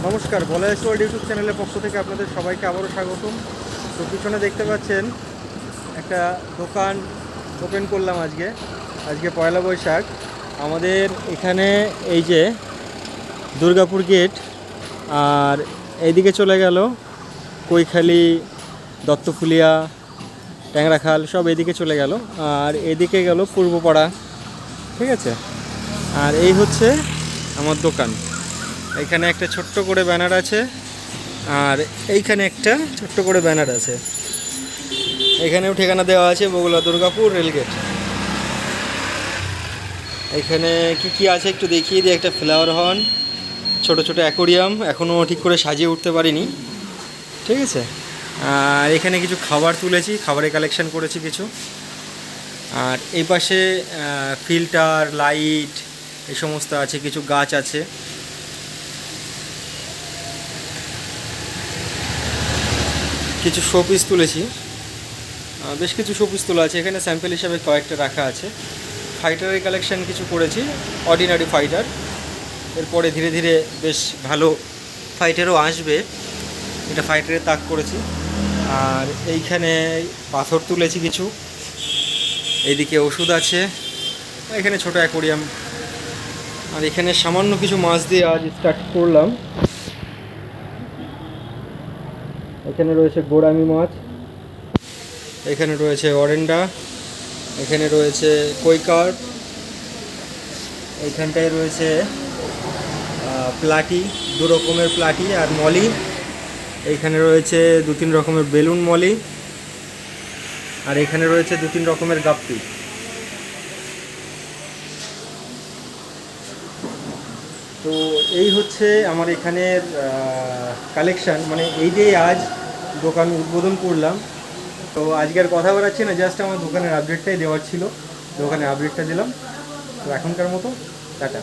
নমস্কার, বলয়েস world YouTube চ্যানেলের পক্ষ থেকে আপনাদের সবাইকে আবারও স্বাগতম। তো পিছনে দেখতে পাচ্ছেন একটা দোকান ওপেন করলাম আজকে পয়লা বৈশাখ। আমাদের এখানে এই যে দুর্গাপুর গেট, আর এইদিকে চলে গেল কৈখালি, দত্তফুলিয়া, ট্যাংরাখাল, সব এদিকে চলে গেল। আর এদিকে গেল পূর্বপাড়া, ঠিক আছে। আর এই হচ্ছে আমার দোকান। এখানে একটা ছোট্ট করে ব্যানার আছে, আর এইখানে একটা ছোট্ট করে ব্যানার আছে। এখানেও ঠিকানা দেওয়া আছে, বগুলা দুর্গাপুর রেলগেট। এখানে কি কি আছে একটু দেখিয়ে দিই। একটা ফ্লাওয়ার হর্ন, ছোট ছোট অ্যাকোরিয়াম, এখনও ঠিক করে সাজিয়ে উঠতে পারিনি, ঠিক আছে। আর এখানে কিছু খাবার তুলেছি, খাবারের কালেকশন করেছি কিছু। আর এই পাশে ফিল্টার, লাইট, এই সমস্ত আছে, কিছু গাছ আছে। কিছু শোপিস তুলেছি, বেশ কিছু শোপিস তোলা আছে এখানে, স্যাম্পল হিসাবে কয়েকটা রাখা আছে। ফাইটারের কালেকশান কিছু করেছি, অর্ডিনারি ফাইটার। এরপরে ধীরে ধীরে বেশ ভালো ফাইটারও আসবে, এটা ফাইটারের তাক করেছি। আর এইখানে পাথর তুলেছি কিছু, এইদিকে ওষুধ আছে, এখানে ছোট অ্যাকোরিয়াম। আর এখানে সামান্য কিছু মাছ দিয়ে আজ স্টার্ট করলাম। এখানে রয়েছে গোড়ামি মাছ, এখানে রয়েছে অরেন্ডা, এখানে রয়েছে কই কার্প, এইখানটায় রয়েছে প্লাটি, দু রকমের প্লাটি আর মলি। এইখানে রয়েছে 2-3 রকমের বেলুন মলি, আর এখানে রয়েছে 2-3 রকমের গাপ্পি। তো এই হচ্ছে আমার এখানের কালেকশান, মানে এই যে আজ দোকান উদ্বোধন করলাম। তো আজকের কথা বলাচ্ছি না, জাস্ট আমার দোকানের আপডেটটাই দেওয়ার ছিল, দোকানের আপডেটটা দিলাম। তো এখনকার মতো টাটা।